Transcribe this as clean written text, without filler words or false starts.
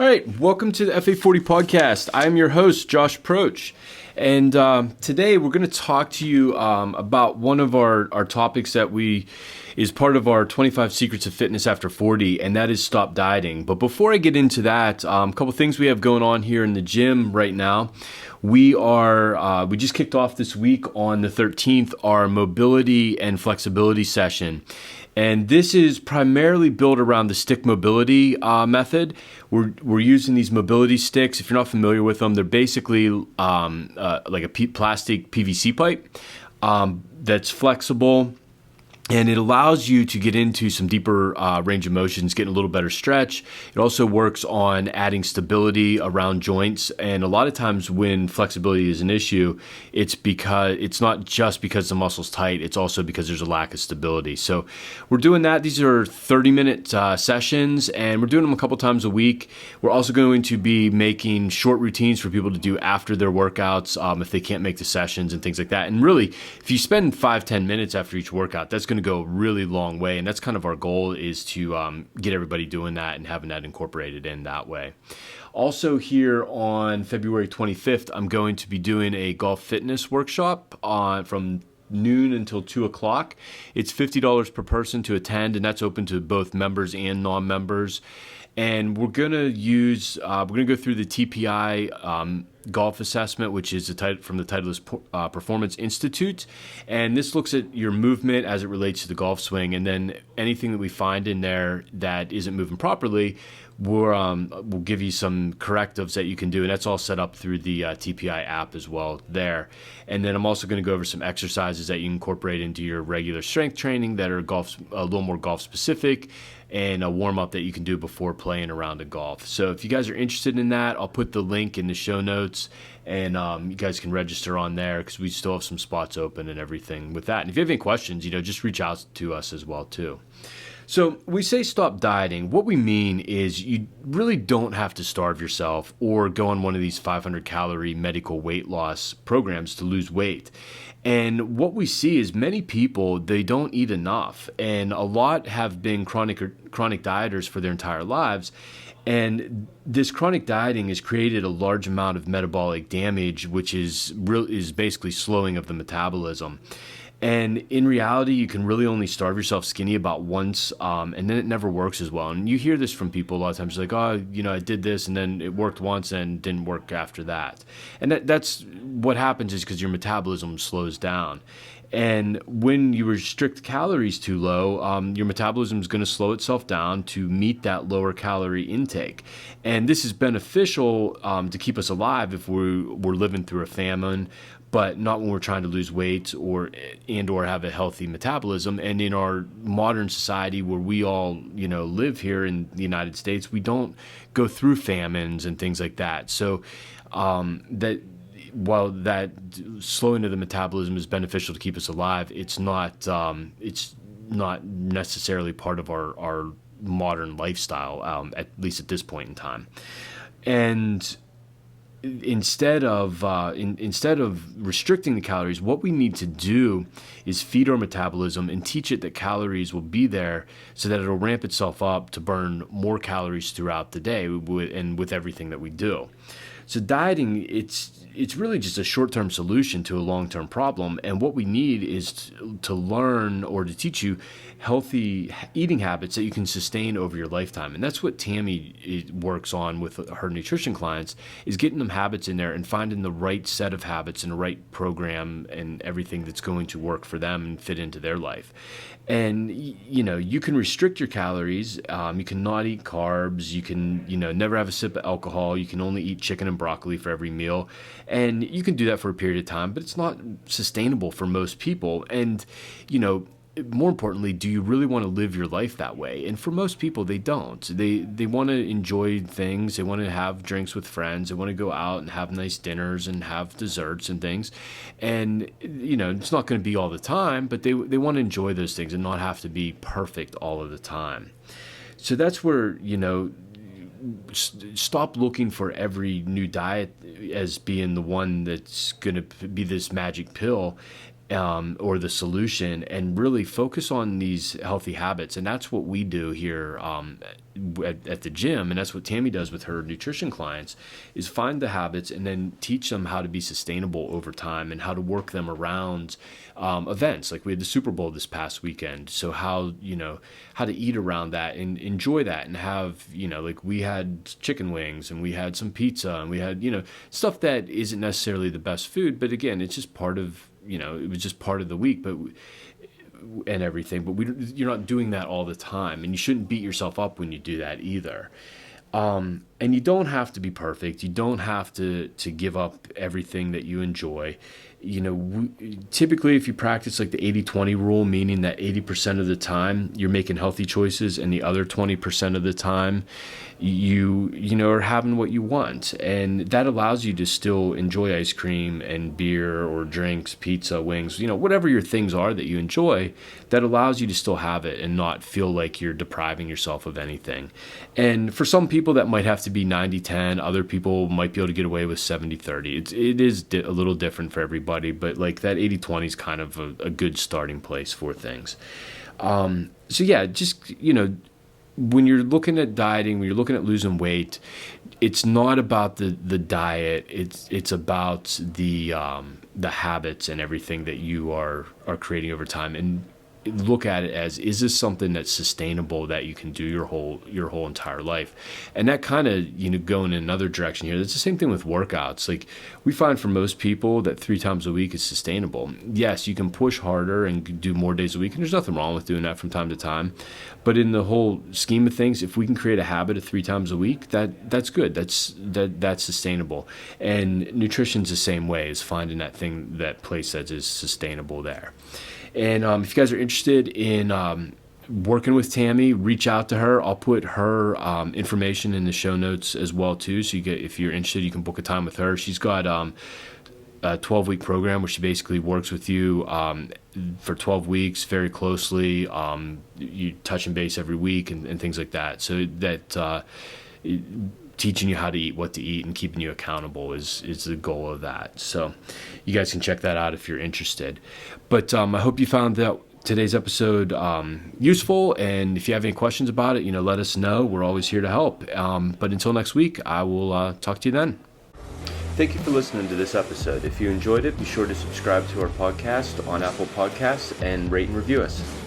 All right, welcome to the FA40 podcast. I'm your host, Josh Proch. And today we're going to talk to you about one of our topics that is part of our 25 Secrets of Fitness After 40, and that is stop dieting. But before I get into that, a couple things we have going on here in the gym right now. We just kicked off this week on the 13th, our mobility and flexibility session. And this is primarily built around the stick mobility method. We're using these mobility sticks. If you're not familiar with them, they're basically like a plastic PVC pipe that's flexible. And it allows you to get into some deeper range of motions, getting a little better stretch. It also works on adding stability around joints. And a lot of times when flexibility is an issue, it's not just because the muscle's tight, it's also because there's a lack of stability. So we're doing that. These are 30-minute sessions, and we're doing them a couple times a week. We're also going to be making short routines for people to do after their workouts if they can't make the sessions and things like that. And really, if you spend 5-10 minutes after each workout, that's going to go a really long way, and that's kind of our goal, is to get everybody doing that and having that incorporated in that way. Also, here on February 25th, I'm going to be doing a golf fitness workshop from noon until 2 o'clock. It's $50 per person to attend, and that's open to both members and non-members. And we're going to go through the TPI golf assessment, which is from the Titleist Performance Institute. And this looks at your movement as it relates to the golf swing. And then anything that we find in there that isn't moving properly, we'll give you some correctives that you can do. And that's all set up through the TPI app as well there. And then I'm also going to go over some exercises that you incorporate into your regular strength training that are a little more golf specific, and a warm-up that you can do before playing a round of golf. So if you guys are interested in that, I'll put the link in the show notes, and you guys can register on there because we still have some spots open and everything with that. And if you have any questions, just reach out to us as well too. So we say stop dieting. What we mean is you really don't have to starve yourself or go on one of these 500-calorie medical weight loss programs to lose weight. And what we see is many people, they don't eat enough. And a lot have been chronic dieters for their entire lives. And this chronic dieting has created a large amount of metabolic damage, which is basically slowing of the metabolism. And in reality, you can really only starve yourself skinny about once, and then it never works as well. And you hear this from people a lot of times, like, oh, I did this, and then it worked once and didn't work after that. And that's what happens, is because your metabolism slows down. And when you restrict calories too low, your metabolism is going to slow itself down to meet that lower calorie intake. And this is beneficial to keep us alive if we're living through a famine, but not when we're trying to lose weight or have a healthy metabolism. And in our modern society where we all, live here in the United States, we don't go through famines and things like that. So while that slowing of the metabolism is beneficial to keep us alive, it's not necessarily part of our modern lifestyle, at least at this point in time. And instead of restricting the calories, what we need to do is feed our metabolism and teach it that calories will be there so that it'll ramp itself up to burn more calories throughout the day with everything that we do. So dieting, it's really just a short-term solution to a long-term problem. And what we need is to learn or to teach you healthy eating habits that you can sustain over your lifetime. And that's what Tammy works on with her nutrition clients, is getting them habits in there and finding the right set of habits and the right program and everything that's going to work for them and fit into their life. And, you can restrict your calories. You can not eat carbs. You can, never have a sip of alcohol. You can only eat chicken and broccoli for every meal. And you can do that for a period of time, but it's not sustainable for most people. And, more importantly, do you really want to live your life that way? And for most people, they don't. They want to enjoy things. They want to have drinks with friends. They want to go out and have nice dinners and have desserts and things. And, it's not going to be all the time, but they want to enjoy those things and not have to be perfect all of the time. So that's where, stop looking for every new diet as being the one that's going to be this magic pill, or the solution, and really focus on these healthy habits. And that's what we do here at the gym, and that's what Tammy does with her nutrition clients, is find the habits and then teach them how to be sustainable over time and how to work them around events. Like we had the Super Bowl this past weekend, so how to eat around that and enjoy that, and have, like we had chicken wings and we had some pizza and we had stuff that isn't necessarily the best food, but again, it's just part of it was just part of the week, and everything. But you're not doing that all the time, and you shouldn't beat yourself up when you do that either. And you don't have to be perfect. You don't have to give up everything that you enjoy. Typically, if you practice like the 80-20 rule, meaning that 80% of the time you're making healthy choices and the other 20% of the time you are having what you want, and that allows you to still enjoy ice cream and beer or drinks, pizza, wings, whatever your things are that you enjoy, that allows you to still have it and not feel like you're depriving yourself of anything. And for some people that might have to be 90-10, other people might be able to get away with 70-30. It is a little different for everybody, but like that 80-20 is kind of a good starting place for things. So yeah, just when you're looking at dieting, when you're looking at losing weight, it's not about the diet. It's about the habits and everything that you are creating over time, and look at it as, is this something that's sustainable that you can do your whole entire life? And that kind of go in another direction here. It's the same thing with workouts. Like we find for most people that 3 times a week is sustainable. Yes, you can push harder and do more days a week, and there's nothing wrong with doing that from time to time. But in the whole scheme of things, if we can create a habit of 3 times a week, that's good. That's sustainable. And nutrition's the same way, is finding that place that is sustainable there. And if you guys are interested in working with Tammy, reach out to her. I'll put her information in the show notes as well too. So if you're interested, you can book a time with her. She's got a 12-week program where she basically works with you for 12 weeks very closely. You touch and base every week and things like that. So that teaching you how to eat, what to eat, and keeping you accountable is the goal of that. So you guys can check that out if you're interested. But I hope you found that today's episode useful, and if you have any questions about it, let us know. We're always here to help. But until next week, I will talk to you then. Thank you for listening to this episode. If you enjoyed it, be sure to subscribe to our podcast on Apple Podcasts and rate and review us.